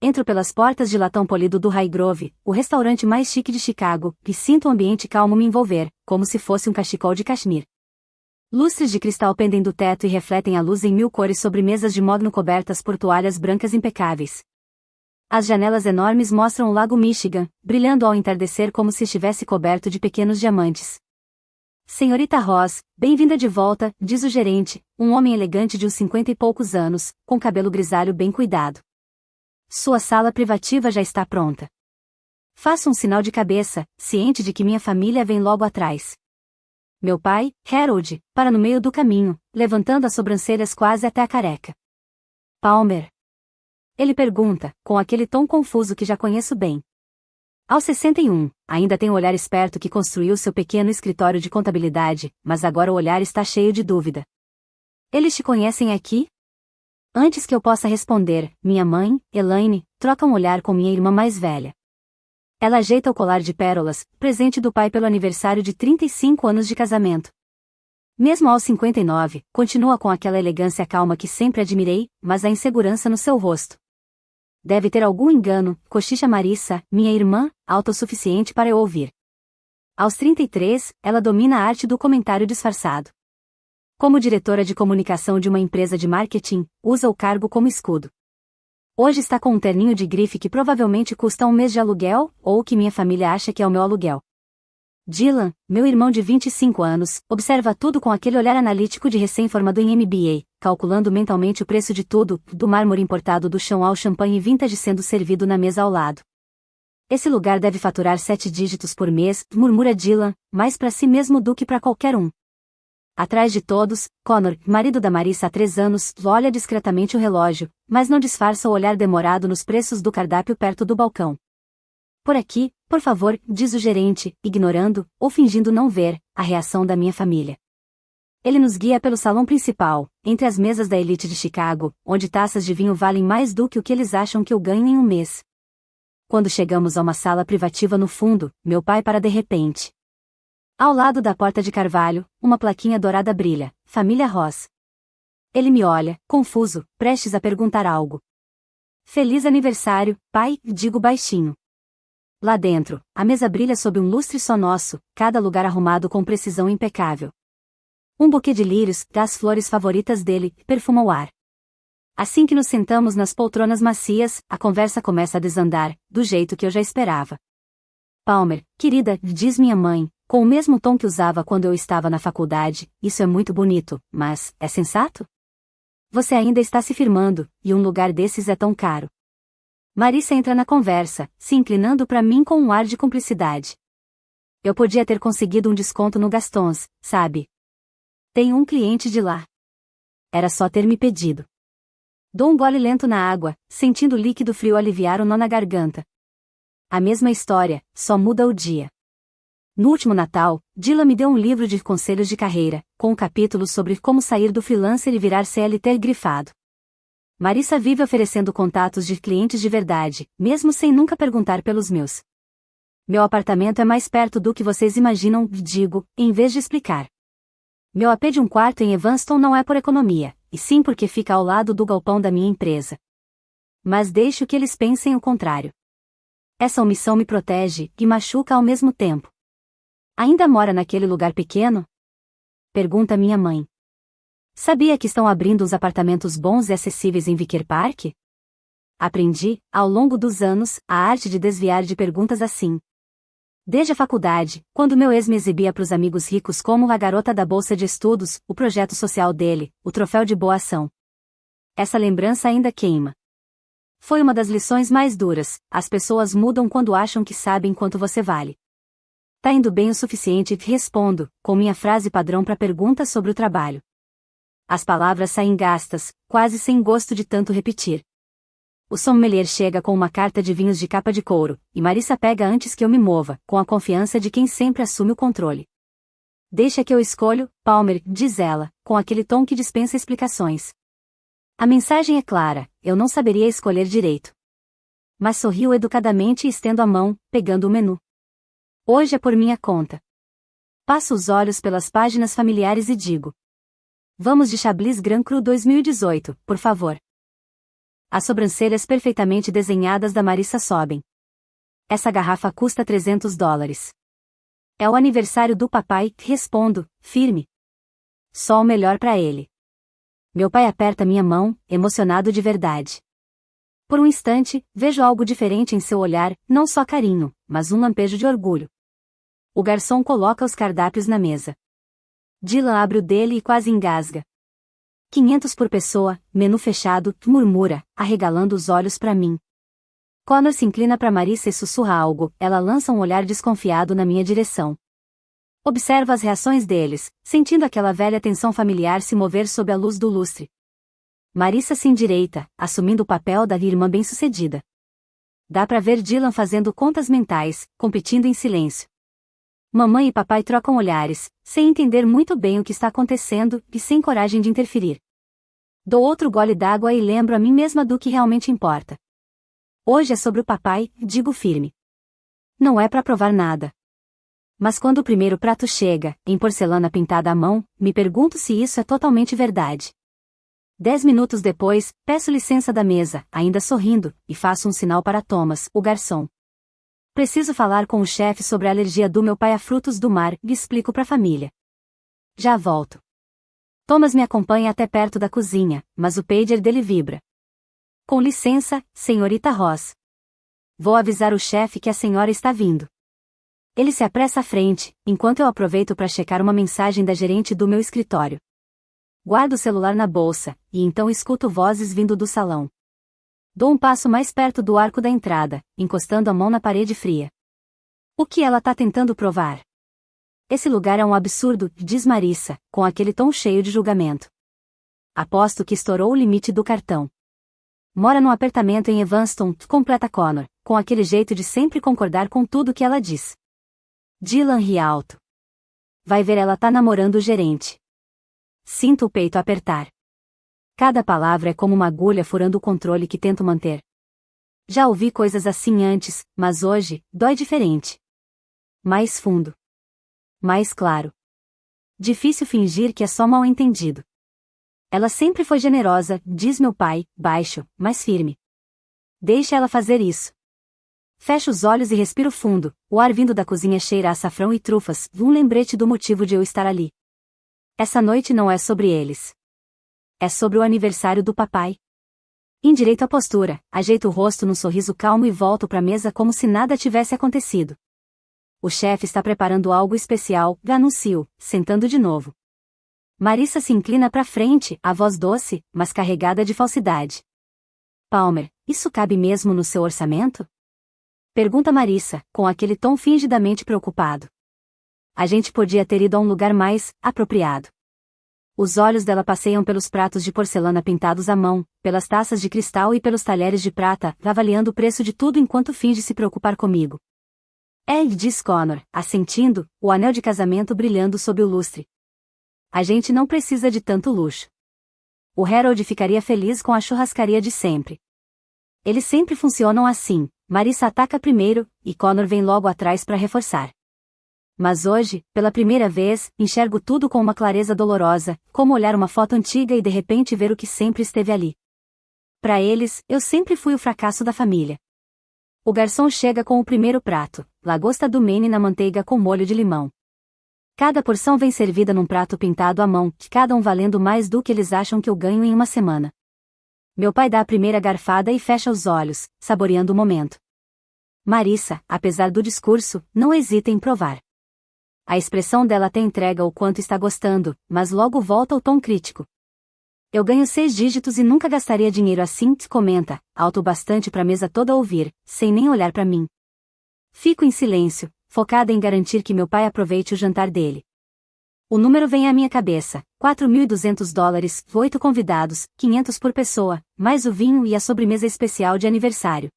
Entro pelas portas de latão polido do Highgrove, o restaurante mais chique de Chicago, e sinto o ambiente calmo me envolver, como se fosse um cachecol de Kashmir. Lustres de cristal pendem do teto e refletem a luz em mil cores sobre mesas de mogno cobertas por toalhas brancas impecáveis. As janelas enormes mostram o lago Michigan, brilhando ao entardecer como se estivesse coberto de pequenos diamantes. Senhorita Ross, bem-vinda de volta, diz o gerente, um homem elegante de uns 50 e poucos anos, com cabelo grisalho bem cuidado. Sua sala privativa já está pronta. Faço um sinal de cabeça, ciente de que minha família vem logo atrás. Meu pai, Harold, para no meio do caminho, levantando as sobrancelhas quase até a careca. Palmer? Ele pergunta, com aquele tom confuso que já conheço bem. Aos 61, ainda tem o olhar esperto que construiu seu pequeno escritório de contabilidade, mas agora o olhar está cheio de dúvida. Eles te conhecem aqui? Antes que eu possa responder, minha mãe, Elaine, troca um olhar com minha irmã mais velha. Ela ajeita o colar de pérolas, presente do pai pelo aniversário de 35 anos de casamento. Mesmo aos 59, continua com aquela elegância calma que sempre admirei, mas a insegurança no seu rosto. Deve ter algum engano, cochicha Marissa, minha irmã, autossuficiente para eu ouvir. Aos 33, ela domina a arte do comentário disfarçado. Como diretora de comunicação de uma empresa de marketing, usa o cargo como escudo. Hoje está com um terninho de grife que provavelmente custa um mês de aluguel, ou que minha família acha que é o meu aluguel. Dylan, meu irmão de 25 anos, observa tudo com aquele olhar analítico de recém-formado em MBA, calculando mentalmente o preço de tudo, do mármore importado do chão ao champanhe vintage sendo servido na mesa ao lado. Esse lugar deve faturar 7 dígitos por mês, murmura Dylan, mais para si mesmo do que para qualquer um. Atrás de todos, Connor, marido da Marissa há 3 anos, olha discretamente o relógio, mas não disfarça o olhar demorado nos preços do cardápio perto do balcão. Por aqui, por favor, diz o gerente, ignorando, ou fingindo não ver, a reação da minha família. Ele nos guia pelo salão principal, entre as mesas da elite de Chicago, onde taças de vinho valem mais do que o que eles acham que eu ganho em um mês. Quando chegamos a uma sala privativa no fundo, meu pai para de repente. Ao lado da porta de carvalho, uma plaquinha dourada brilha, Família Ross. Ele me olha, confuso, prestes a perguntar algo. Feliz aniversário, pai, digo baixinho. Lá dentro, a mesa brilha sob um lustre só nosso, cada lugar arrumado com precisão impecável. Um buquê de lírios, das flores favoritas dele, perfuma o ar. Assim que nos sentamos nas poltronas macias, a conversa começa a desandar, do jeito que eu já esperava. Palmer, querida, diz minha mãe, com o mesmo tom que usava quando eu estava na faculdade, isso é muito bonito, mas, é sensato? Você ainda está se firmando, e um lugar desses é tão caro. Marissa entra na conversa, se inclinando para mim com um ar de cumplicidade. Eu podia ter conseguido um desconto no Gastons, sabe? Tenho um cliente de lá. Era só ter me pedido. Dou um gole lento na água, sentindo o líquido frio aliviar o nó na garganta. A mesma história, só muda o dia. No último Natal, Dylan me deu um livro de conselhos de carreira, com um capítulo sobre como sair do freelancer e virar CLT grifado. Marissa vive oferecendo contatos de clientes de verdade, mesmo sem nunca perguntar pelos meus. Meu apartamento é mais perto do que vocês imaginam, digo, em vez de explicar. Meu AP de um quarto em Evanston não é por economia, e sim porque fica ao lado do galpão da minha empresa. Mas deixo que eles pensem o contrário. Essa omissão me protege e machuca ao mesmo tempo. Ainda mora naquele lugar pequeno? Pergunta minha mãe. Sabia que estão abrindo uns apartamentos bons e acessíveis em Vicker Park? Aprendi, ao longo dos anos, a arte de desviar de perguntas assim. Desde a faculdade, quando meu ex me exibia para os amigos ricos como a garota da bolsa de estudos, o projeto social dele, o troféu de boa ação. Essa lembrança ainda queima. Foi uma das lições mais duras, as pessoas mudam quando acham que sabem quanto você vale. Tá indo bem o suficiente, respondo, com minha frase padrão para perguntas sobre o trabalho. As palavras saem gastas, quase sem gosto de tanto repetir. O sommelier chega com uma carta de vinhos de capa de couro, e Marissa pega antes que eu me mova, com a confiança de quem sempre assume o controle. Deixa que eu escolho, Palmer, diz ela, com aquele tom que dispensa explicações. A mensagem é clara, eu não saberia escolher direito. Mas sorrio educadamente e estendo a mão, pegando o menu. Hoje é por minha conta. Passo os olhos pelas páginas familiares e digo. Vamos de Chablis Grand Cru 2018, por favor. As sobrancelhas perfeitamente desenhadas da Marissa sobem. Essa garrafa custa $300. É o aniversário do papai, respondo, firme. Só o melhor pra ele. Meu pai aperta minha mão, emocionado de verdade. Por um instante, vejo algo diferente em seu olhar, não só carinho, mas um lampejo de orgulho. O garçom coloca os cardápios na mesa. Dylan abre o dele e quase engasga. 500 por pessoa, menu fechado, murmura, arregalando os olhos pra mim. Connor se inclina pra Marissa e sussurra algo, ela lança um olhar desconfiado na minha direção. Observo as reações deles, sentindo aquela velha tensão familiar se mover sob a luz do lustre. Marissa se endireita, assumindo o papel da irmã bem-sucedida. Dá pra ver Dylan fazendo contas mentais, competindo em silêncio. Mamãe e papai trocam olhares, sem entender muito bem o que está acontecendo e sem coragem de interferir. Dou outro gole d'água e lembro a mim mesma do que realmente importa. Hoje é sobre o papai, digo firme. Não é pra provar nada. Mas quando o primeiro prato chega, em porcelana pintada à mão, me pergunto se isso é totalmente verdade. 10 minutos depois, peço licença da mesa, ainda sorrindo, e faço um sinal para Thomas, o garçom. Preciso falar com o chefe sobre a alergia do meu pai a frutos do mar, e explico pra família. Já volto. Thomas me acompanha até perto da cozinha, mas o pager dele vibra. Com licença, senhorita Ross. Vou avisar o chefe que a senhora está vindo. Ele se apressa à frente, enquanto eu aproveito para checar uma mensagem da gerente do meu escritório. Guardo o celular na bolsa, e então escuto vozes vindo do salão. Dou um passo mais perto do arco da entrada, encostando a mão na parede fria. O que ela tá tentando provar? Esse lugar é um absurdo, diz Marissa, com aquele tom cheio de julgamento. Aposto que estourou o limite do cartão. Mora num apartamento em Evanston, completa Connor, com aquele jeito de sempre concordar com tudo que ela diz. Dylan ri alto. Vai ver, ela tá namorando o gerente. Sinto o peito apertar. Cada palavra é como uma agulha furando o controle que tento manter. Já ouvi coisas assim antes, mas hoje, dói diferente. Mais fundo. Mais claro. Difícil fingir que é só mal-entendido. Ela sempre foi generosa, diz meu pai, baixo, mas firme. Deixa ela fazer isso. Fecho os olhos e respiro fundo, o ar vindo da cozinha cheira a açafrão e trufas, um lembrete do motivo de eu estar ali. Essa noite não é sobre eles. É sobre o aniversário do papai. Endireito a postura, ajeito o rosto num sorriso calmo e volto para a mesa como se nada tivesse acontecido. O chefe está preparando algo especial, anuncio, sentando de novo. Marissa se inclina para frente, a voz doce, mas carregada de falsidade. Palmer, isso cabe mesmo no seu orçamento? Pergunta Marissa, com aquele tom fingidamente preocupado. A gente podia ter ido a um lugar mais apropriado. Os olhos dela passeiam pelos pratos de porcelana pintados à mão, pelas taças de cristal e pelos talheres de prata, avaliando o preço de tudo enquanto finge se preocupar comigo. Diz Connor, assentindo, o anel de casamento brilhando sob o lustre. A gente não precisa de tanto luxo. O Harold ficaria feliz com a churrascaria de sempre. Eles sempre funcionam assim, Marissa ataca primeiro, e Connor vem logo atrás para reforçar. Mas hoje, pela primeira vez, enxergo tudo com uma clareza dolorosa, como olhar uma foto antiga e de repente ver o que sempre esteve ali. Para eles, eu sempre fui o fracasso da família. O garçom chega com o primeiro prato, lagosta do Maine na manteiga com molho de limão. Cada porção vem servida num prato pintado à mão, cada um valendo mais do que eles acham que eu ganho em uma semana. Meu pai dá a primeira garfada e fecha os olhos, saboreando o momento. Marissa, apesar do discurso, não hesita em provar. A expressão dela até entrega o quanto está gostando, mas logo volta ao tom crítico. Eu ganho 6 dígitos e nunca gastaria dinheiro assim, comenta, alto bastante para a mesa toda ouvir, sem nem olhar para mim. Fico em silêncio, focada em garantir que meu pai aproveite o jantar dele. O número vem à minha cabeça, $4.200, 8 convidados, 500 por pessoa, mais o vinho e a sobremesa especial de aniversário.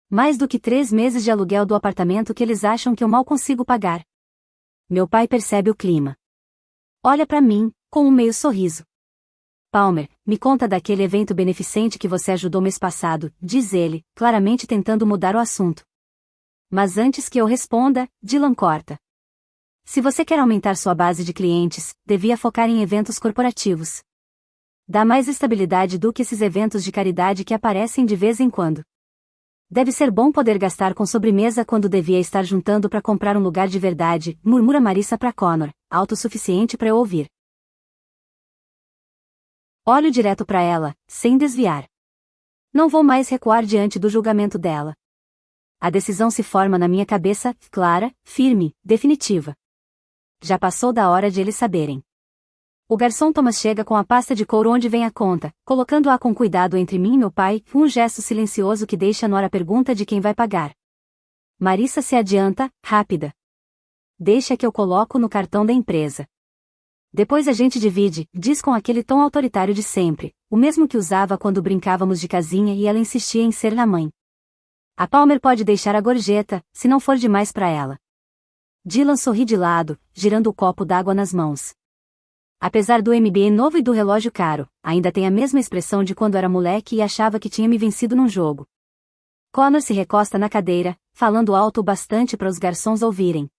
Mais do que 3 meses de aluguel do apartamento que eles acham que eu mal consigo pagar. Meu pai percebe o clima. Olha para mim, com um meio sorriso. Palmer, me conta daquele evento beneficente que você ajudou mês passado, diz ele, claramente tentando mudar o assunto. Mas antes que eu responda, Dylan corta. Se você quer aumentar sua base de clientes, devia focar em eventos corporativos. Dá mais estabilidade do que esses eventos de caridade que aparecem de vez em quando. Deve ser bom poder gastar com sobremesa quando devia estar juntando para comprar um lugar de verdade, murmura Marissa para Connor, autossuficiente para eu ouvir. Olho direto para ela, sem desviar. Não vou mais recuar diante do julgamento dela. A decisão se forma na minha cabeça, clara, firme, definitiva. Já passou da hora de eles saberem. O garçom Thomas chega com a pasta de couro onde vem a conta, colocando-a com cuidado entre mim e meu pai, um gesto silencioso que deixa no ar a pergunta de quem vai pagar. Marissa se adianta, rápida. Deixa que eu coloco no cartão da empresa. Depois a gente divide, diz com aquele tom autoritário de sempre, o mesmo que usava quando brincávamos de casinha e ela insistia em ser a mãe. A Palmer pode deixar a gorjeta, se não for demais para ela. Dylan sorri de lado, girando o copo d'água nas mãos. Apesar do MBA novo e do relógio caro, ainda tem a mesma expressão de quando era moleque e achava que tinha me vencido num jogo. Connor se recosta na cadeira, falando alto o bastante para os garçons ouvirem.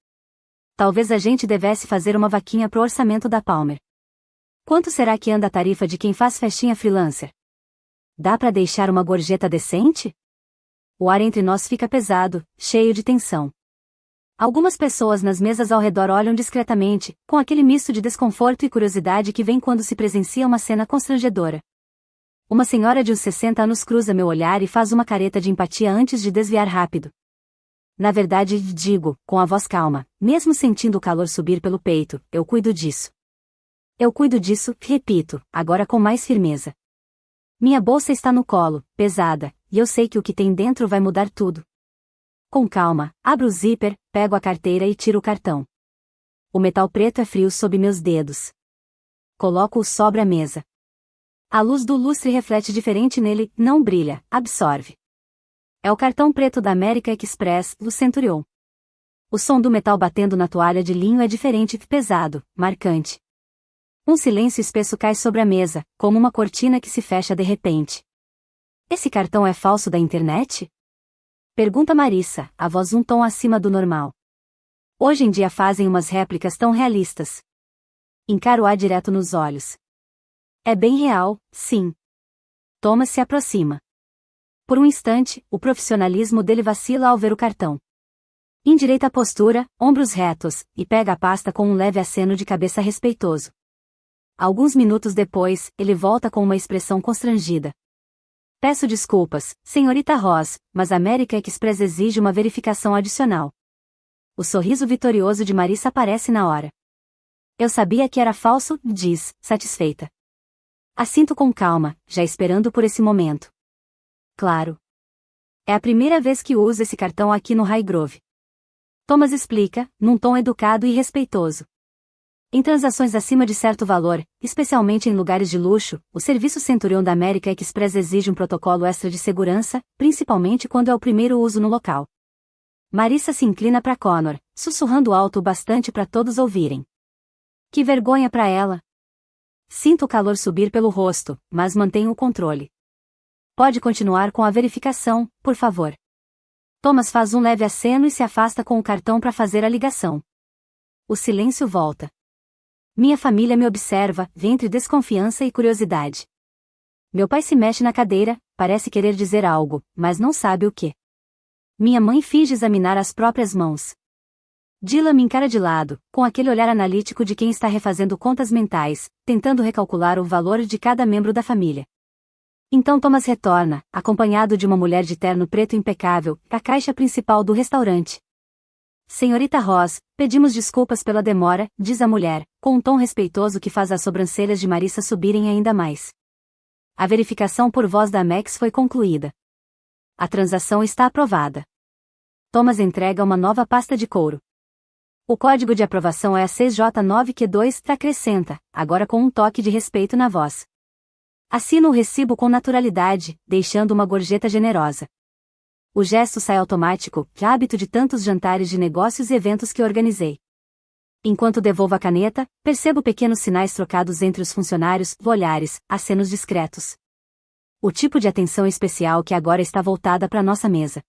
Talvez a gente devesse fazer uma vaquinha pro orçamento da Palmer. Quanto será que anda a tarifa de quem faz festinha freelancer? Dá para deixar uma gorjeta decente? O ar entre nós fica pesado, cheio de tensão. Algumas pessoas nas mesas ao redor olham discretamente, com aquele misto de desconforto e curiosidade que vem quando se presencia uma cena constrangedora. Uma senhora de uns 60 anos cruza meu olhar e faz uma careta de empatia antes de desviar rápido. Na verdade, digo, com a voz calma, mesmo sentindo o calor subir pelo peito, eu cuido disso. Eu cuido disso, repito, agora com mais firmeza. Minha bolsa está no colo, pesada, e eu sei que o que tem dentro vai mudar tudo. Com calma, abro o zíper, pego a carteira e tiro o cartão. O metal preto é frio sob meus dedos. Coloco-o sobre a mesa. A luz do lustre reflete diferente nele, não brilha, absorve. É o cartão preto da American Express, do Centurion. O som do metal batendo na toalha de linho é diferente, pesado, marcante. Um silêncio espesso cai sobre a mesa, como uma cortina que se fecha de repente. Esse cartão é falso da internet? Pergunta Marissa, a voz um tom acima do normal. Hoje em dia fazem umas réplicas tão realistas. Encaro-a direto nos olhos. É bem real, sim. Thomas se aproxima. Por um instante, o profissionalismo dele vacila ao ver o cartão. Endireita a postura, ombros retos, e pega a pasta com um leve aceno de cabeça respeitoso. Alguns minutos depois, ele volta com uma expressão constrangida. Peço desculpas, senhorita Ross, mas a American Express exige uma verificação adicional. O sorriso vitorioso de Marissa aparece na hora. Eu sabia que era falso, diz, satisfeita. Assinto com calma, já esperando por esse momento. Claro. É a primeira vez que uso esse cartão aqui no Highgrove. Thomas explica, num tom educado e respeitoso. Em transações acima de certo valor, especialmente em lugares de luxo, o serviço Centurion da American Express exige um protocolo extra de segurança, principalmente quando é o primeiro uso no local. Marissa se inclina para Connor, sussurrando alto o bastante para todos ouvirem. Que vergonha para ela! Sinto o calor subir pelo rosto, mas mantenho o controle. Pode continuar com a verificação, por favor. Thomas faz um leve aceno e se afasta com o cartão para fazer a ligação. O silêncio volta. Minha família me observa, entre desconfiança e curiosidade. Meu pai se mexe na cadeira, parece querer dizer algo, mas não sabe o que. Minha mãe finge examinar as próprias mãos. Dylan me encara de lado, com aquele olhar analítico de quem está refazendo contas mentais, tentando recalcular o valor de cada membro da família. Então Thomas retorna, acompanhado de uma mulher de terno preto impecável, da caixa principal do restaurante. Senhorita Ross, pedimos desculpas pela demora, diz a mulher, com um tom respeitoso que faz as sobrancelhas de Marissa subirem ainda mais. A verificação por voz da Max foi concluída. A transação está aprovada. Thomas entrega uma nova pasta de couro. O código de aprovação é a 6J9Q2, acrescenta, agora com um toque de respeito na voz. Assina o recibo com naturalidade, deixando uma gorjeta generosa. O gesto sai automático, hábito de tantos jantares de negócios e eventos que organizei. Enquanto devolvo a caneta, percebo pequenos sinais trocados entre os funcionários, olhares, acenos discretos. O tipo de atenção especial que agora está voltada para nossa mesa.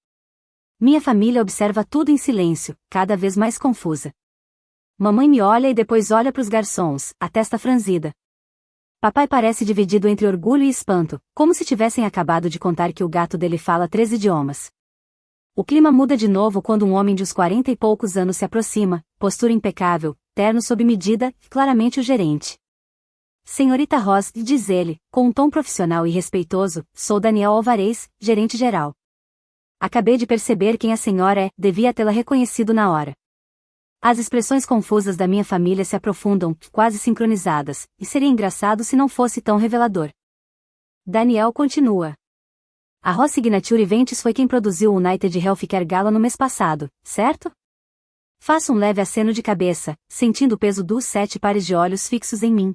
Minha família observa tudo em silêncio, cada vez mais confusa. Mamãe me olha e depois olha para os garçons, a testa franzida. Papai parece dividido entre orgulho e espanto, como se tivessem acabado de contar que o gato dele fala 3 idiomas. O clima muda de novo quando um homem de uns 40 e poucos anos se aproxima, postura impecável, terno sob medida, claramente o gerente. Senhorita Ross, diz ele, com um tom profissional e respeitoso, sou Daniel Alvarez, gerente geral. Acabei de perceber quem a senhora é, devia tê-la reconhecido na hora. As expressões confusas da minha família se aprofundam, quase sincronizadas, e seria engraçado se não fosse tão revelador. Daniel continua. A Ross Signature Ventures foi quem produziu o United Healthcare Gala no mês passado, certo? Faço um leve aceno de cabeça, sentindo o peso dos 7 pares de olhos fixos em mim.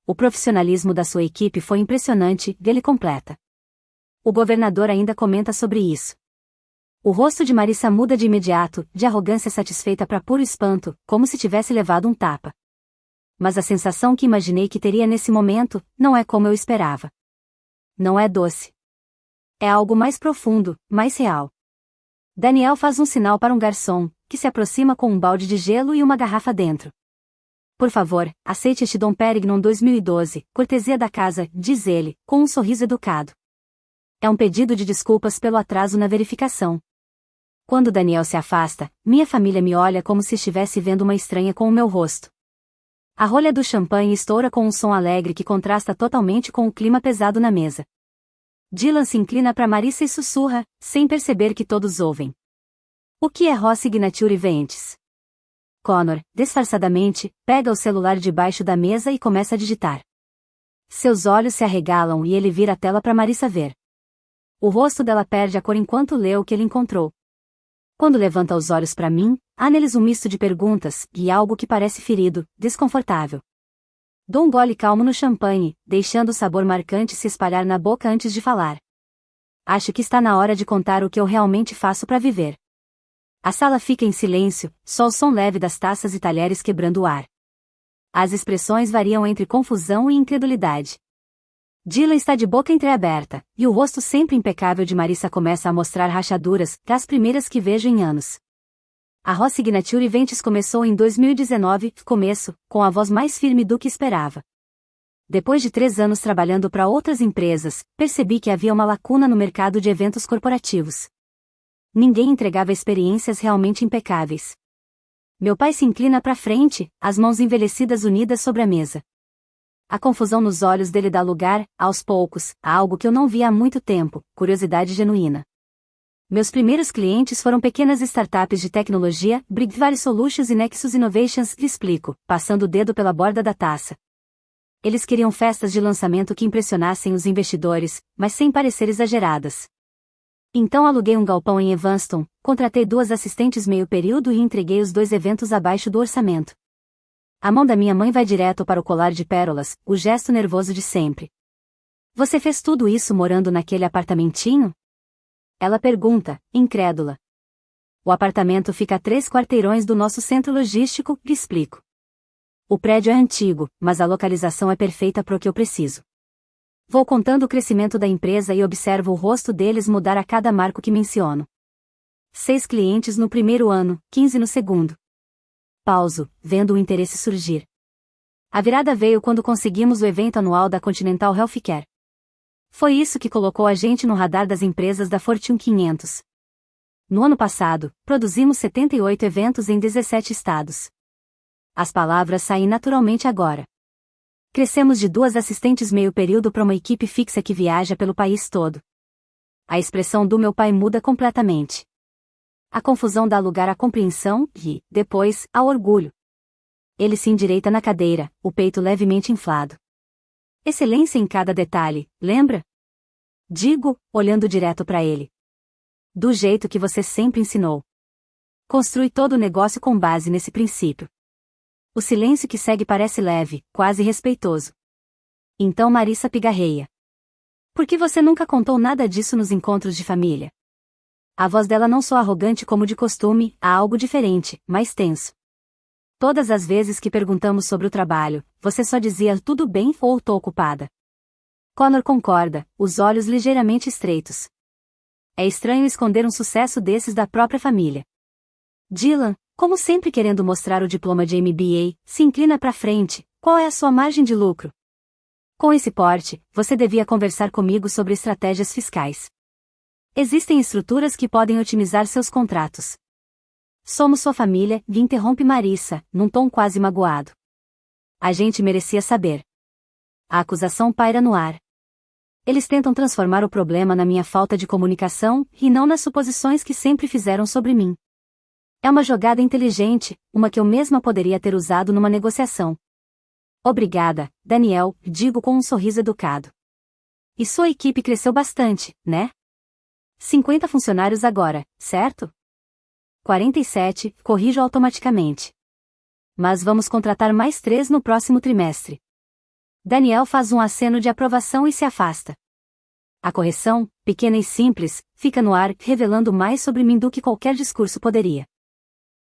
O profissionalismo da sua equipe foi impressionante, ele completa. O governador ainda comenta sobre isso. O rosto de Marissa muda de imediato, de arrogância satisfeita para puro espanto, como se tivesse levado um tapa. Mas a sensação que imaginei que teria nesse momento, não é como eu esperava. Não é doce. É algo mais profundo, mais real. Daniel faz um sinal para um garçom, que se aproxima com um balde de gelo e uma garrafa dentro. Por favor, aceite este Dom Perignon 2012, cortesia da casa, diz ele, com um sorriso educado. É um pedido de desculpas pelo atraso na verificação. Quando Daniel se afasta, minha família me olha como se estivesse vendo uma estranha com o meu rosto. A rolha do champanhe estoura com um som alegre que contrasta totalmente com o clima pesado na mesa. Dylan se inclina para Marissa e sussurra, sem perceber que todos ouvem. O que é Ross Signature Ventures? Connor, disfarçadamente, pega o celular debaixo da mesa e começa a digitar. Seus olhos se arregalam e ele vira a tela para Marissa ver. O rosto dela perde a cor enquanto lê o que ele encontrou. Quando levanta os olhos para mim, há neles um misto de perguntas, e algo que parece ferido, desconfortável. Dou um gole calmo no champanhe, deixando o sabor marcante se espalhar na boca antes de falar. Acho que está na hora de contar o que eu realmente faço para viver. A sala fica em silêncio, só o som leve das taças e talheres quebrando o ar. As expressões variam entre confusão e incredulidade. Dylan está de boca entreaberta, e o rosto sempre impecável de Marissa começa a mostrar rachaduras, das primeiras que vejo em anos. A Ross Signature Ventures começou em 2019, com a voz mais firme do que esperava. Depois de 3 anos trabalhando para outras empresas, percebi que havia uma lacuna no mercado de eventos corporativos. Ninguém entregava experiências realmente impecáveis. Meu pai se inclina para frente, as mãos envelhecidas unidas sobre a mesa. A confusão nos olhos dele dá lugar, aos poucos, a algo que eu não via há muito tempo, curiosidade genuína. Meus primeiros clientes foram pequenas startups de tecnologia, BigValley Solutions e Nexus Innovations, lhe explico, passando o dedo pela borda da taça. Eles queriam festas de lançamento que impressionassem os investidores, mas sem parecer exageradas. Então aluguei um galpão em Evanston, contratei 2 assistentes meio período e entreguei os 2 eventos abaixo do orçamento. A mão da minha mãe vai direto para o colar de pérolas, o gesto nervoso de sempre. Você fez tudo isso morando naquele apartamentinho? Ela pergunta, incrédula. O apartamento fica a 3 quarteirões do nosso centro logístico, lhe explico. O prédio é antigo, mas a localização é perfeita para o que eu preciso. Vou contando o crescimento da empresa e observo o rosto deles mudar a cada marco que menciono. 6 clientes no primeiro ano, 15 no segundo. Pauso, vendo o interesse surgir. A virada veio quando conseguimos o evento anual da Continental Healthcare. Foi isso que colocou a gente no radar das empresas da Fortune 500. No ano passado, produzimos 78 eventos em 17 estados. As palavras saem naturalmente agora. Crescemos de 2 assistentes meio período para uma equipe fixa que viaja pelo país todo. A expressão do meu pai muda completamente. A confusão dá lugar à compreensão e, depois, ao orgulho. Ele se endireita na cadeira, o peito levemente inflado. Excelência em cada detalhe, lembra? Digo, olhando direto para ele. Do jeito que você sempre ensinou. Construi todo o negócio com base nesse princípio. O silêncio que segue parece leve, quase respeitoso. Então Marissa pigarreia. Por que você nunca contou nada disso nos encontros de família? A voz dela não soa arrogante como de costume, há algo diferente, mais tenso. Todas as vezes que perguntamos sobre o trabalho, você só dizia tudo bem ou tô ocupada. Connor concorda, os olhos ligeiramente estreitos. É estranho esconder um sucesso desses da própria família. Dylan, como sempre querendo mostrar o diploma de MBA, se inclina para frente. Qual é a sua margem de lucro? Com esse porte, você devia conversar comigo sobre estratégias fiscais. Existem estruturas que podem otimizar seus contratos. Somos sua família, interrompe Marissa, num tom quase magoado. A gente merecia saber. A acusação paira no ar. Eles tentam transformar o problema na minha falta de comunicação, e não nas suposições que sempre fizeram sobre mim. É uma jogada inteligente, uma que eu mesma poderia ter usado numa negociação. Obrigada, Daniel, digo com um sorriso educado. E sua equipe cresceu bastante, né? 50 funcionários agora, certo? 47, corrijo automaticamente. Mas vamos contratar mais 3 no próximo trimestre. Daniel faz um aceno de aprovação e se afasta. A correção, pequena e simples, fica no ar, revelando mais sobre mim do que qualquer discurso poderia.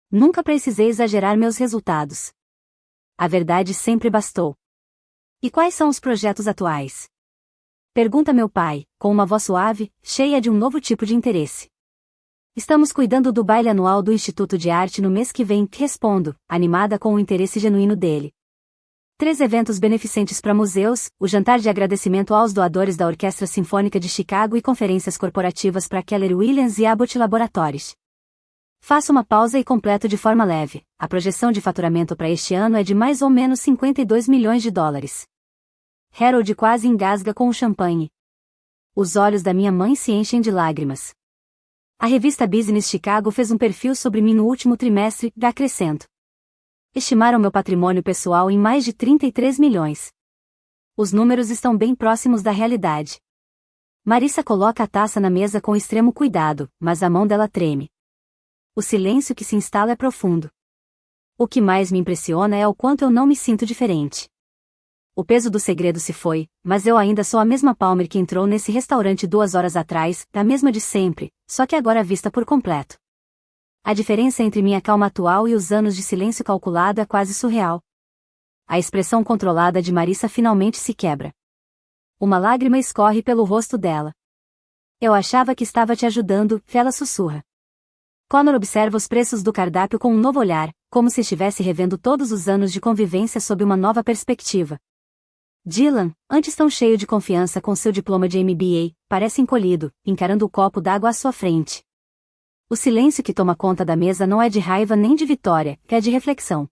Nunca precisei exagerar meus resultados. A verdade sempre bastou. E quais são os projetos atuais? Pergunta meu pai, com uma voz suave, cheia de um novo tipo de interesse. Estamos cuidando do baile anual do Instituto de Arte no mês que vem, respondo, animada com o interesse genuíno dele. 3 eventos beneficentes para museus, o jantar de agradecimento aos doadores da Orquestra Sinfônica de Chicago e conferências corporativas para Keller Williams e Abbott Laboratories. Faço uma pausa e completo de forma leve. A projeção de faturamento para este ano é de mais ou menos 52 milhões de dólares. Harold quase engasga com o champanhe. Os olhos da minha mãe se enchem de lágrimas. A revista Business Chicago fez um perfil sobre mim no último trimestre, acrescento. Estimaram meu patrimônio pessoal em mais de 33 milhões. Os números estão bem próximos da realidade. Marissa coloca a taça na mesa com extremo cuidado, mas a mão dela treme. O silêncio que se instala é profundo. O que mais me impressiona é o quanto eu não me sinto diferente. O peso do segredo se foi, mas eu ainda sou a mesma Palmer que entrou nesse restaurante 2 horas atrás, a mesma de sempre, só que agora vista por completo. A diferença entre minha calma atual e os anos de silêncio calculado é quase surreal. A expressão controlada de Marissa finalmente se quebra. Uma lágrima escorre pelo rosto dela. Eu achava que estava te ajudando, ela sussurra. Connor observa os preços do cardápio com um novo olhar, como se estivesse revendo todos os anos de convivência sob uma nova perspectiva. Dylan, antes tão cheio de confiança com seu diploma de MBA, parece encolhido, encarando o copo d'água à sua frente. O silêncio que toma conta da mesa não é de raiva nem de vitória, é de reflexão.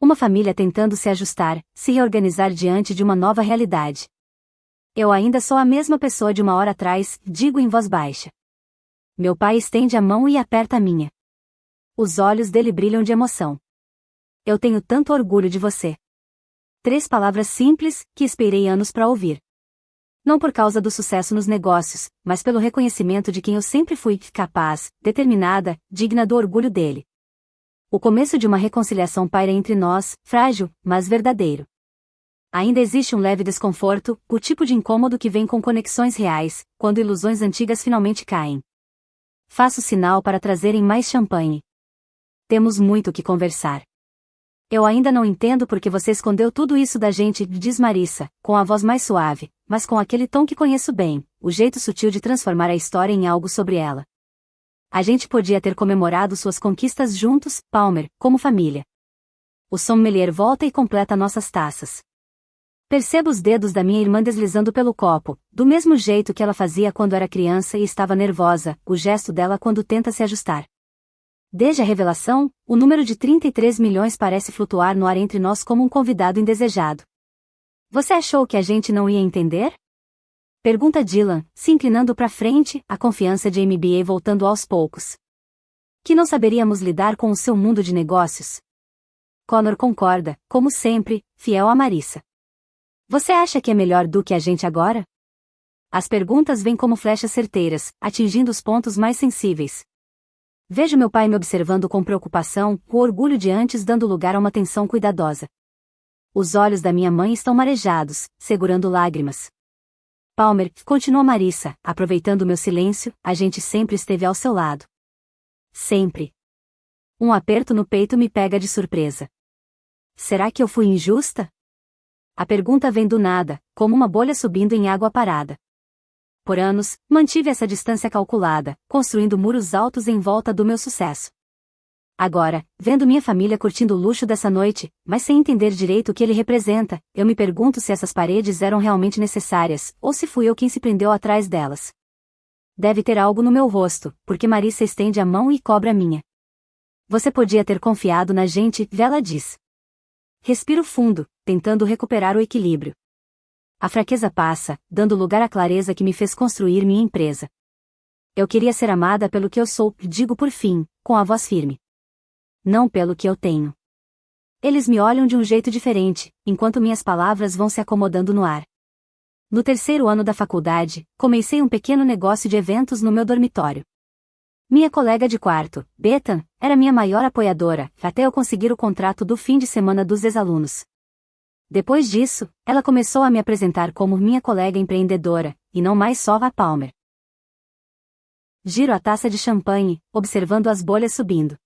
Uma família tentando se ajustar, se reorganizar diante de uma nova realidade. Eu ainda sou a mesma pessoa de uma hora atrás, digo em voz baixa. Meu pai estende a mão e aperta a minha. Os olhos dele brilham de emoção. Eu tenho tanto orgulho de você. 3 palavras simples, que esperei anos para ouvir. Não por causa do sucesso nos negócios, mas pelo reconhecimento de quem eu sempre fui, capaz, determinada, digna do orgulho dele. O começo de uma reconciliação paira entre nós, frágil, mas verdadeiro. Ainda existe um leve desconforto, o tipo de incômodo que vem com conexões reais, quando ilusões antigas finalmente caem. Faço sinal para trazerem mais champanhe. Temos muito o que conversar. Eu ainda não entendo por que você escondeu tudo isso da gente, diz Marissa, com a voz mais suave, mas com aquele tom que conheço bem, o jeito sutil de transformar a história em algo sobre ela. A gente podia ter comemorado suas conquistas juntos, Palmer, como família. O sommelier volta e completa nossas taças. Percebo os dedos da minha irmã deslizando pelo copo, do mesmo jeito que ela fazia quando era criança e estava nervosa, o gesto dela quando tenta se ajustar. Desde a revelação, o número de 33 milhões parece flutuar no ar entre nós como um convidado indesejado. Você achou que a gente não ia entender? Pergunta Dylan, se inclinando para frente, a confiança de MBA voltando aos poucos. Que não saberíamos lidar com o seu mundo de negócios? Connor concorda, como sempre, fiel a Marissa. Você acha que é melhor do que a gente agora? As perguntas vêm como flechas certeiras, atingindo os pontos mais sensíveis. Vejo meu pai me observando com preocupação, o orgulho de antes dando lugar a uma tensão cuidadosa. Os olhos da minha mãe estão marejados, segurando lágrimas. Palmer, continua Marissa, aproveitando meu silêncio, a gente sempre esteve ao seu lado. Sempre. Um aperto no peito me pega de surpresa. Será que eu fui injusta? A pergunta vem do nada, como uma bolha subindo em água parada. Por anos, mantive essa distância calculada, construindo muros altos em volta do meu sucesso. Agora, vendo minha família curtindo o luxo dessa noite, mas sem entender direito o que ele representa, eu me pergunto se essas paredes eram realmente necessárias, ou se fui eu quem se prendeu atrás delas. Deve ter algo no meu rosto, porque Marissa estende a mão e cobra a minha. Você podia ter confiado na gente, ela diz. Respiro fundo, tentando recuperar o equilíbrio. A fraqueza passa, dando lugar à clareza que me fez construir minha empresa. Eu queria ser amada pelo que eu sou, digo por fim, com a voz firme. Não pelo que eu tenho. Eles me olham de um jeito diferente, enquanto minhas palavras vão se acomodando no ar. No terceiro ano da faculdade, comecei um pequeno negócio de eventos no meu dormitório. Minha colega de quarto, Bethan, era minha maior apoiadora, até eu conseguir o contrato do fim de semana dos ex-alunos. Depois disso, ela começou a me apresentar como minha colega empreendedora, e não mais só a Palmer. Giro a taça de champanhe, observando as bolhas subindo.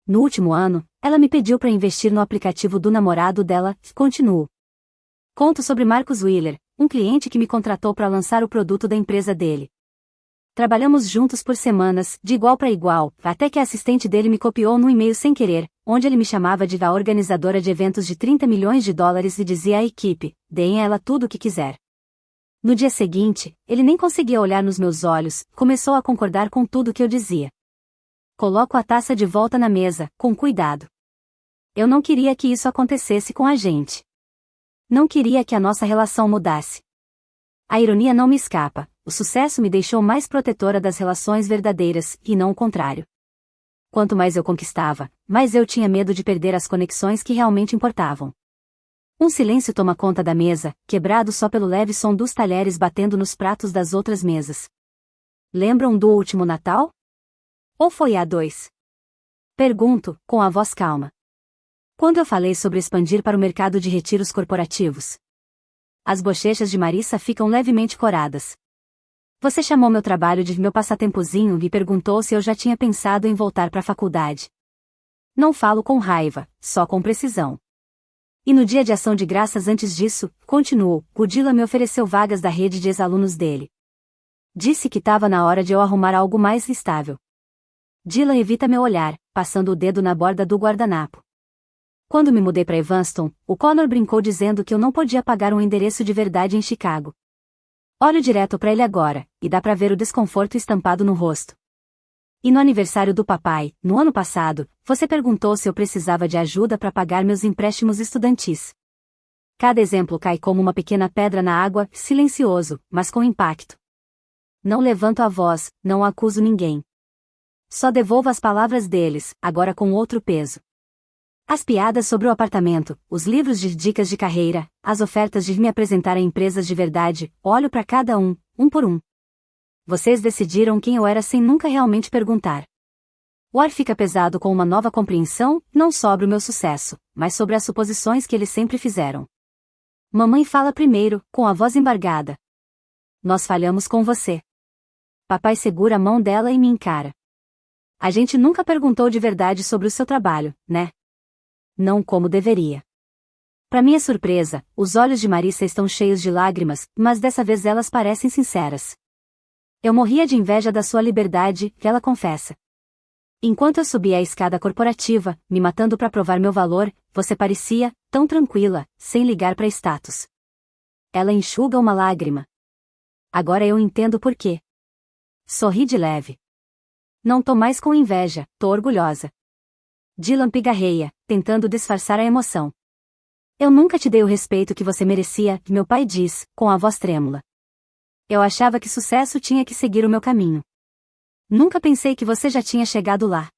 No último ano, ela me pediu para investir no aplicativo do namorado dela, continuo. Conto sobre Marcus Wheeler, um cliente que me contratou para lançar o produto da empresa dele. Trabalhamos juntos por semanas, de igual para igual, até que a assistente dele me copiou no e-mail sem querer, onde ele me chamava de a organizadora de eventos de 30 milhões de dólares e dizia à equipe, deem a ela tudo o que quiser. No dia seguinte, ele nem conseguia olhar nos meus olhos, começou a concordar com tudo que eu dizia. Coloco a taça de volta na mesa, com cuidado. Eu não queria que isso acontecesse com a gente. Não queria que a nossa relação mudasse. A ironia não me escapa, o sucesso me deixou mais protetora das relações verdadeiras, e não o contrário. Quanto mais eu conquistava, mais eu tinha medo de perder as conexões que realmente importavam. Um silêncio toma conta da mesa, quebrado só pelo leve som dos talheres batendo nos pratos das outras mesas. Lembram do último Natal? Ou foi há 2? Pergunto, com a voz calma. Quando eu falei sobre expandir para o mercado de retiros corporativos. As bochechas de Marissa ficam levemente coradas. Você chamou meu trabalho de meu passatempozinho e perguntou se eu já tinha pensado em voltar para a faculdade. Não falo com raiva, só com precisão. E no dia de ação de graças antes disso, continuou, o Dylan me ofereceu vagas da rede de ex-alunos dele. Disse que estava na hora de eu arrumar algo mais estável. Dylan evita meu olhar, passando o dedo na borda do guardanapo. Quando me mudei para Evanston, o Connor brincou dizendo que eu não podia pagar um endereço de verdade em Chicago. Olho direto para ele agora, e dá para ver o desconforto estampado no rosto. E no aniversário do papai, no ano passado, você perguntou se eu precisava de ajuda para pagar meus empréstimos estudantis. Cada exemplo cai como uma pequena pedra na água, silencioso, mas com impacto. Não levanto a voz, não acuso ninguém. Só devolvo as palavras deles, agora com outro peso. As piadas sobre o apartamento, os livros de dicas de carreira, as ofertas de me apresentar a empresas de verdade, olho para cada um, um por um. Vocês decidiram quem eu era sem nunca realmente perguntar. O ar fica pesado com uma nova compreensão, não sobre o meu sucesso, mas sobre as suposições que eles sempre fizeram. Mamãe fala primeiro, com a voz embargada. Nós falhamos com você. Papai segura a mão dela e me encara. A gente nunca perguntou de verdade sobre o seu trabalho, né? Não como deveria. Para minha surpresa, os olhos de Marissa estão cheios de lágrimas, mas dessa vez elas parecem sinceras. Eu morria de inveja da sua liberdade, ela confessa. Enquanto eu subia a escada corporativa, me matando para provar meu valor, você parecia tão tranquila, sem ligar para status. Ela enxuga uma lágrima. Agora eu entendo por quê. Sorri de leve. Não tô mais com inveja, tô orgulhosa. Dylan pigarreia, tentando disfarçar a emoção. Eu nunca te dei o respeito que você merecia, meu pai diz, com a voz trêmula. Eu achava que sucesso tinha que seguir o meu caminho. Nunca pensei que você já tinha chegado lá.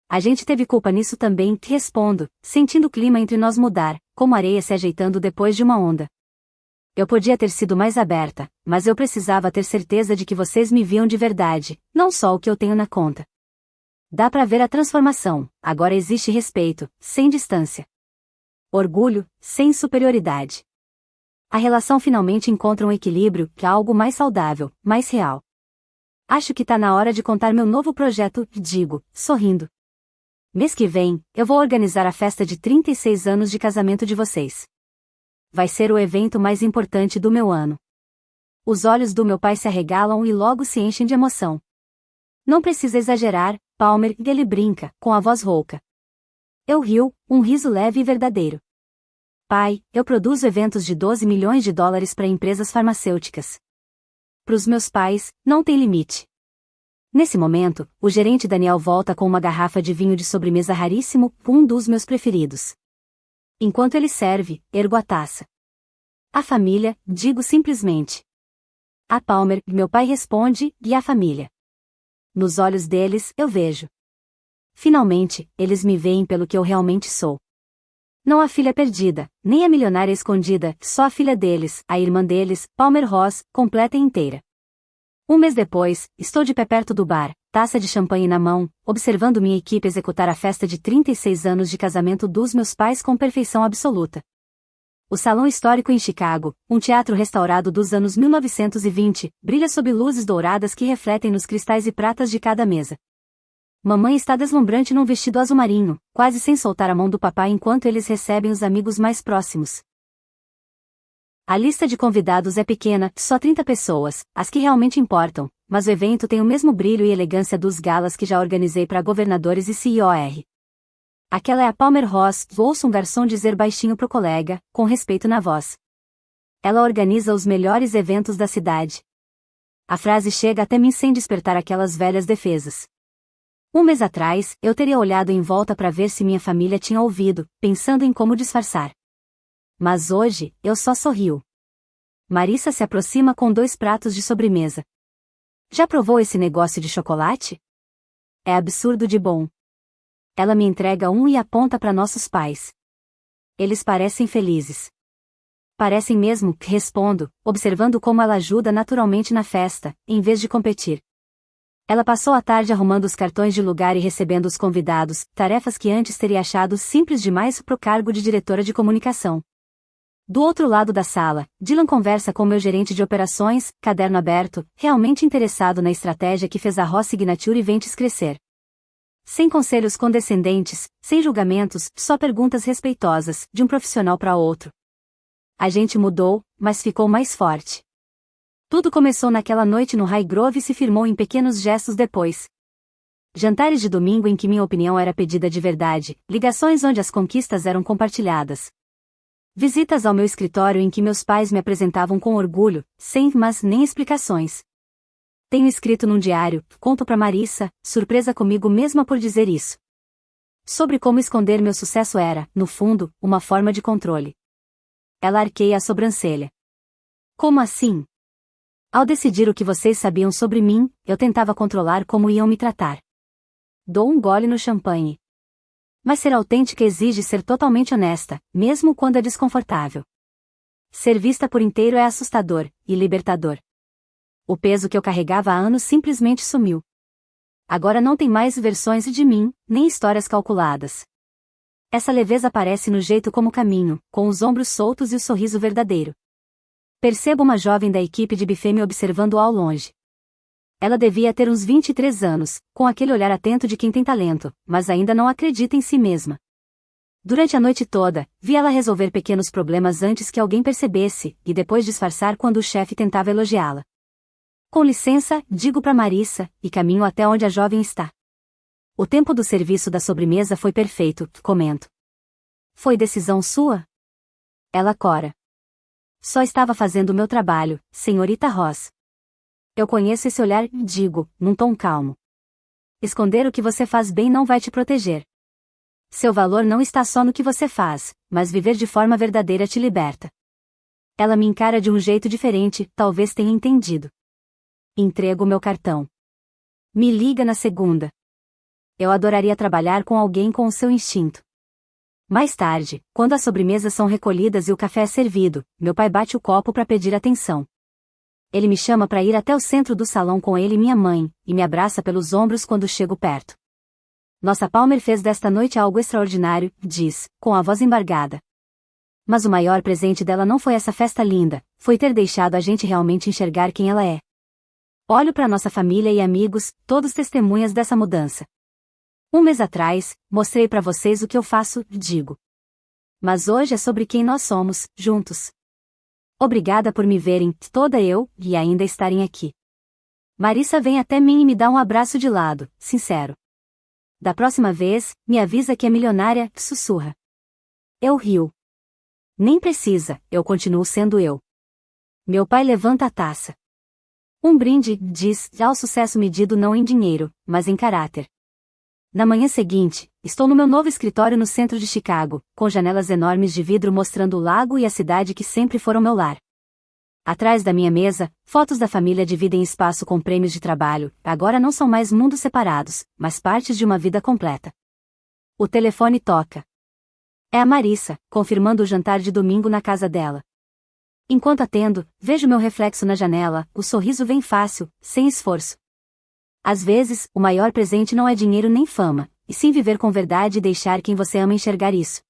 A gente teve culpa nisso também, te respondo, sentindo o clima entre nós mudar, como areia se ajeitando depois de uma onda. Eu podia ter sido mais aberta, mas eu precisava ter certeza de que vocês me viam de verdade, não só o que eu tenho na conta. Dá pra ver a transformação, agora existe respeito, sem distância. Orgulho, sem superioridade. A relação finalmente encontra um equilíbrio, que é algo mais saudável, mais real. Acho que tá na hora de contar meu novo projeto, digo, sorrindo. Mês que vem, eu vou organizar a festa de 36 anos de casamento de vocês. Vai ser o evento mais importante do meu ano. Os olhos do meu pai se arregalam e logo se enchem de emoção. Não precisa exagerar, Palmer, e ele brinca, com a voz rouca. Eu rio, um riso leve e verdadeiro. Pai, eu produzo eventos de 12 milhões de dólares para empresas farmacêuticas. Para os meus pais, não tem limite. Nesse momento, o gerente Daniel volta com uma garrafa de vinho de sobremesa raríssimo, um dos meus preferidos. Enquanto ele serve, ergo a taça. A família, digo simplesmente. A Palmer, meu pai responde, e a família. Nos olhos deles, eu vejo. Finalmente, eles me veem pelo que eu realmente sou. Não a filha perdida, nem a milionária escondida, só a filha deles, a irmã deles, Palmer Ross, completa e inteira. Um mês depois, estou de pé perto do bar, taça de champanhe na mão, observando minha equipe executar a festa de 36 anos de casamento dos meus pais com perfeição absoluta. O Salão Histórico em Chicago, um teatro restaurado dos anos 1920, brilha sob luzes douradas que refletem nos cristais e pratas de cada mesa. Mamãe está deslumbrante num vestido azul marinho, quase sem soltar a mão do papai enquanto eles recebem os amigos mais próximos. A lista de convidados é pequena, só 30 pessoas, as que realmente importam, mas o evento tem o mesmo brilho e elegância dos galas que já organizei para governadores e CEOs. Aquela é a Palmer Ross, ouço um garçom dizer baixinho pro colega, com respeito na voz. Ela organiza os melhores eventos da cidade. A frase chega até mim sem despertar aquelas velhas defesas. Um mês atrás, eu teria olhado em volta para ver se minha família tinha ouvido, pensando em como disfarçar. Mas hoje, eu só sorrio. Marissa se aproxima com 2 pratos de sobremesa. Já provou esse negócio de chocolate? É absurdo de bom. Ela me entrega um e aponta para nossos pais. Eles parecem felizes. Parecem mesmo, respondo, observando como ela ajuda naturalmente na festa, em vez de competir. Ela passou a tarde arrumando os cartões de lugar e recebendo os convidados, tarefas que antes teria achado simples demais pro cargo de diretora de comunicação. Do outro lado da sala, Dylan conversa com meu gerente de operações, caderno aberto, realmente interessado na estratégia que fez a Ross Signature Ventures crescer. Sem conselhos condescendentes, sem julgamentos, só perguntas respeitosas, de um profissional para outro. A gente mudou, mas ficou mais forte. Tudo começou naquela noite no High Grove e se firmou em pequenos gestos depois. Jantares de domingo em que minha opinião era pedida de verdade, ligações onde as conquistas eram compartilhadas. Visitas ao meu escritório em que meus pais me apresentavam com orgulho, sem mas nem explicações. Tenho escrito num diário, conto para Marissa, surpresa comigo mesma por dizer isso. Sobre como esconder meu sucesso era, no fundo, uma forma de controle. Ela arqueia a sobrancelha. Como assim? Ao decidir o que vocês sabiam sobre mim, eu tentava controlar como iam me tratar. Dou um gole no champanhe. Mas ser autêntica exige ser totalmente honesta, mesmo quando é desconfortável. Ser vista por inteiro é assustador e libertador. O peso que eu carregava há anos simplesmente sumiu. Agora não tem mais versões de mim, nem histórias calculadas. Essa leveza aparece no jeito como caminho, com os ombros soltos e o sorriso verdadeiro. Percebo uma jovem da equipe de buffet me observando ao longe. Ela devia ter uns 23 anos, com aquele olhar atento de quem tem talento, mas ainda não acredita em si mesma. Durante a noite toda, vi ela resolver pequenos problemas antes que alguém percebesse, e depois disfarçar quando o chefe tentava elogiá-la. Com licença, digo para Marissa, e caminho até onde a jovem está. O tempo do serviço da sobremesa foi perfeito, comento. Foi decisão sua? Ela cora. Só estava fazendo o meu trabalho, senhorita Ross. Eu conheço esse olhar, digo, num tom calmo. Esconder o que você faz bem não vai te proteger. Seu valor não está só no que você faz, mas viver de forma verdadeira te liberta. Ela me encara de um jeito diferente, talvez tenha entendido. Entrego meu cartão. Me liga na segunda. Eu adoraria trabalhar com alguém com o seu instinto. Mais tarde, quando as sobremesas são recolhidas e o café é servido, meu pai bate o copo para pedir atenção. Ele me chama para ir até o centro do salão com ele e minha mãe, e me abraça pelos ombros quando chego perto. Nossa Palmer fez desta noite algo extraordinário, diz, com a voz embargada. Mas o maior presente dela não foi essa festa linda, foi ter deixado a gente realmente enxergar quem ela é. Olho para nossa família e amigos, todos testemunhas dessa mudança. Um mês atrás, mostrei para vocês o que eu faço, digo. Mas hoje é sobre quem nós somos, juntos. Obrigada por me verem, toda eu, e ainda estarem aqui. Marissa vem até mim e me dá um abraço de lado, sincero. Da próxima vez, me avisa que é milionária, sussurra. Eu rio. Nem precisa, eu continuo sendo eu. Meu pai levanta a taça. Um brinde, diz, ao sucesso medido não em dinheiro, mas em caráter. Na manhã seguinte, estou no meu novo escritório no centro de Chicago, com janelas enormes de vidro mostrando o lago e a cidade que sempre foram meu lar. Atrás da minha mesa, fotos da família dividem espaço com prêmios de trabalho, agora não são mais mundos separados, mas partes de uma vida completa. O telefone toca. É a Marissa, confirmando o jantar de domingo na casa dela. Enquanto atendo, vejo meu reflexo na janela, o sorriso vem fácil, sem esforço. Às vezes, o maior presente não é dinheiro nem fama, e sim viver com verdade e deixar quem você ama enxergar isso.